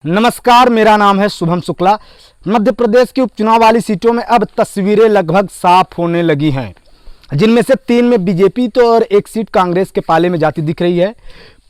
नमस्कार, मेरा नाम है शुभम शुक्ला। मध्य प्रदेश की उपचुनाव वाली सीटों में अब तस्वीरें लगभग साफ होने लगी हैं, जिनमें से 3 में बीजेपी तो और 1 सीट कांग्रेस के पाले में जाती दिख रही है।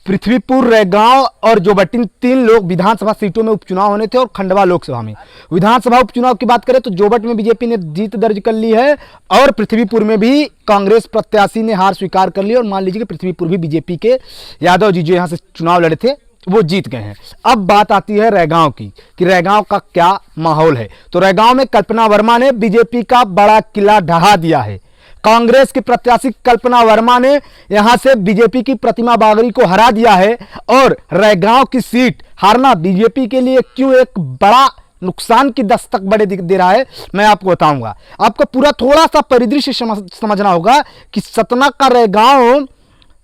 पृथ्वीपुर, रैगांव और जोबटिन 3 लोग विधानसभा सीटों में उपचुनाव होने थे और खंडवा लोकसभा में। विधानसभा उपचुनाव की बात करें तो जोबट में बीजेपी ने जीत दर्ज कर ली है और पृथ्वीपुर में भी कांग्रेस प्रत्याशी ने हार स्वीकार कर ली। और मान लीजिए कि पृथ्वीपुर भी बीजेपी के यादव जी जो यहाँ से चुनाव लड़े थे वो जीत गए हैं। अब बात आती है रैगांव की कि रैगांव का क्या माहौल है। तो रैगांव में कल्पना वर्मा ने बीजेपी का बड़ा किला ढहा दिया है। कांग्रेस की प्रत्याशी कल्पना वर्मा ने यहां से बीजेपी की प्रतिमा बागरी को हरा दिया है और रैगांव की सीट हारना बीजेपी के लिए क्यों एक बड़ा नुकसान की दस्तक बड़े दे रहा है, मैं आपको बताऊंगा। आपको पूरा थोड़ा सा परिदृश्य समझना होगा कि सतना का रैगांव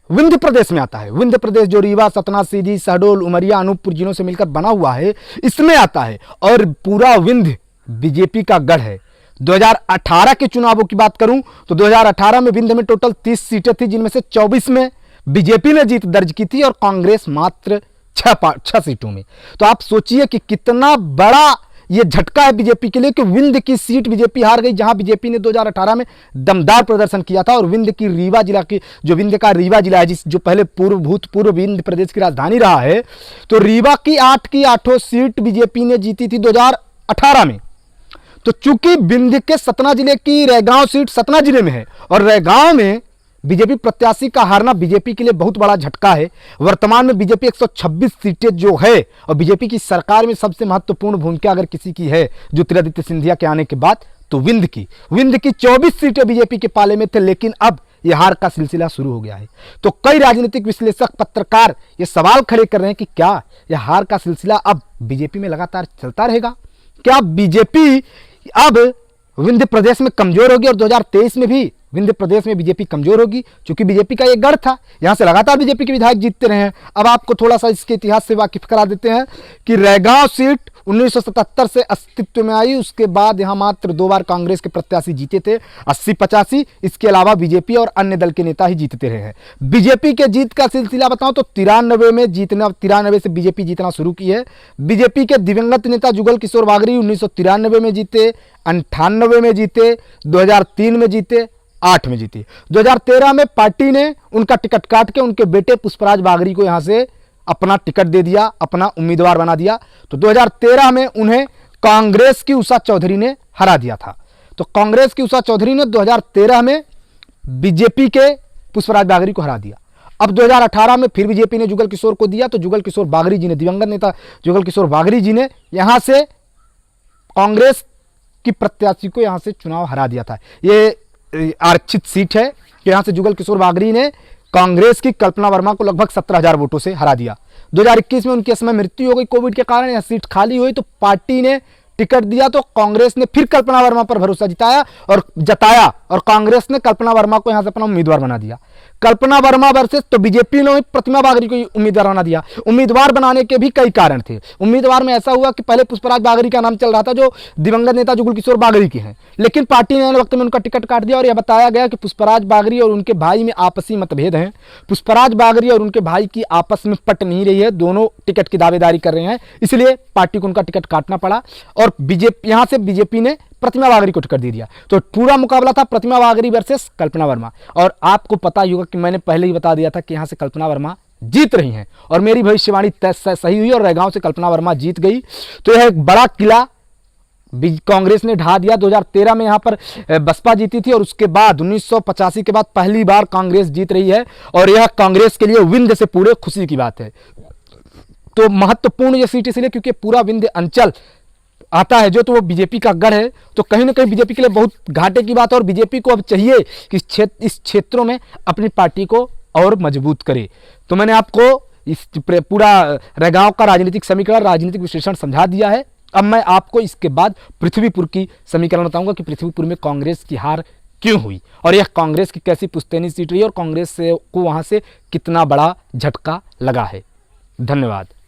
विंध्य प्रदेश में आता है। विंध्य प्रदेश जो रीवा, सतना, सीधी, शहडोल, उमरिया, अनूपपुर जिलों से मिलकर बना हुआ है, इसमें आता है और पूरा विंध्य बीजेपी का गढ़ है। 2018 के चुनावों की बात करूं तो 2018 में विंध्य में टोटल 30 सीटें थी, जिनमें से 24 में बीजेपी ने जीत दर्ज की थी और कांग्रेस मात्र 6 सीटों में। तो आप सोचिए कि कितना बड़ा ये झटका है बीजेपी के लिए कि विंध्य की सीट बीजेपी हार गई, जहां बीजेपी ने 2018 में दमदार प्रदर्शन किया था। और विंध्य की रीवा जिला की जो विंध्य का रीवा जिला है, जो पहले भूतपूर्व विंध्य प्रदेश की राजधानी रहा है, तो रीवा की 8 की 8 सीट बीजेपी ने जीती थी 2018 में। तो चूंकि विंध्य के सतना जिले की रैगांव सीट सतना जिले में है और रैगांव में बीजेपी प्रत्याशी का हारना बीजेपी के लिए बहुत बड़ा झटका है। वर्तमान में बीजेपी 126 सीटें जो है और बीजेपी की सरकार में सबसे महत्वपूर्ण भूमिका अगर किसी की है ज्योतिरादित्य सिंधिया के आने के बाद तो विंध्य की 24 सीटें बीजेपी के पाले में थे, लेकिन अब यह हार का सिलसिला शुरू हो गया है। तो कई राजनीतिक विश्लेषक, पत्रकार ये सवाल खड़े कर रहे हैं कि क्या यह हार का सिलसिला अब बीजेपी में लगातार चलता रहेगा? क्या बीजेपी अब विंध्य प्रदेश में कमजोर होगी और 2023 में भी विंध्य प्रदेश में बीजेपी कमजोर होगी? क्योंकि बीजेपी का एक गढ़ था, यहां से लगातार बीजेपी के विधायक जीतते रहे हैं। अब आपको थोड़ा सा इसके इतिहास से वाकिफ करा देते हैं कि रैगांव सीट 1977 से अस्तित्व में आई, उसके बाद यहां मात्र 2 बार कांग्रेस के प्रत्याशी जीते थे, 80-85। इसके अलावा बीजेपी और अन्य दल के नेता ही जीतते रहे हैं। बीजेपी के जीत का सिलसिला बताऊं तो 93 से बीजेपी जीतना शुरू की है। बीजेपी के दिवंगत नेता जुगल किशोर बागरी 1993 में जीते, 98 में जीते, 2003 में जीते, 8 में जीती। 2013 में पार्टी ने उनका टिकट काट के उनके बेटे पुष्पराज बागरी को यहां से अपना टिकट दे दिया, अपना उम्मीदवार बना दिया। तो 2013 में उन्हें कांग्रेस की उषा चौधरी ने हरा दिया था। तो कांग्रेस की उषा चौधरी ने 2013 में बीजेपी के पुष्पराज बागरी को हरा दिया। अब 2018 में फिर बीजेपी ने जुगल किशोर को दिया, तो जुगल किशोर बागरी जी ने, दिवंगत नेता जुगल किशोर बागरी जी ने यहां से कांग्रेस की प्रत्याशी को यहां से चुनाव हरा दिया था। ये आरक्षित सीट है कि यहां से जुगल किशोर बागरी ने कांग्रेस की कल्पना वर्मा को लगभग 17,000 वोटों से हरा दिया। 2021 में उनकी इस समय मृत्यु हो गई कोविड के कारण, यह सीट खाली हुई, तो पार्टी ने टिकट दिया, तो कांग्रेस ने फिर कल्पना वर्मा पर भरोसा जताया और कांग्रेस ने कल्पना वर्मा को यहां से अपना उम्मीदवार बना दिया। कल्पना वर्मा वर्सेस तो बीजेपी ने प्रतिमा बागरी को उम्मीदवार बना दिया। उम्मीदवार बनाने के भी कई कारण थे। उम्मीदवार में ऐसा हुआ कि पहले पुष्पराज बागरी का नाम चल रहा था, जो दिवंगत नेता जुगल किशोर बागरी के हैं, लेकिन पार्टी ने वक्त में उनका टिकट काट दिया और यह बताया गया कि पुष्पराज बागरी और उनके भाई में आपसी मतभेद हैं। पुष्पराज बागरी और उनके भाई की आपस में पट नहीं रही है, दोनों टिकट की दावेदारी कर रहे हैं, इसलिए पार्टी को उनका टिकट काटना पड़ा और बीजेपी यहां से बीजेपी ने प्रतिमा बागरी को टिकट दे दिया। तो पूरा मुकाबला था प्रतिमा बागरी वर्सेस कल्पना वर्मा। और आपको पता ही होगा कि मैंने पहले ही बता दिया था कि यहां से कल्पना वर्मा जीत रही हैं और मेरी भविष्यवाणी सही हुई और रैगांव से कल्पना वर्मा जीत गई। तो यह एक बड़ा किला कांग्रेस ने ढा दिया। 2013 में यहां पर बसपा जीती थी और उसके बाद 1985 के बाद पहली बार कांग्रेस जीत रही है और यह कांग्रेस के लिए विंध्य से पूरे खुशी की बात है। तो महत्वपूर्ण यह सीट इसलिए क्योंकि पूरा विंध्य अंचल आता है जो, तो वो बीजेपी का गढ़ है। तो कहीं ना कहीं बीजेपी के लिए बहुत घाटे की बात है और बीजेपी को अब चाहिए कि इस क्षेत्रों में अपनी पार्टी को और मजबूत करे। तो मैंने आपको इस पूरा रैगांव का राजनीतिक समीकरण, राजनीतिक विश्लेषण समझा दिया है। अब मैं आपको इसके बाद पृथ्वीपुर की समीकरण बताऊंगा कि पृथ्वीपुर में कांग्रेस की हार क्यों हुई और यह कांग्रेस की कैसी पुश्तैनी सीट रही और कांग्रेस को वहां से कितना बड़ा झटका लगा है। धन्यवाद।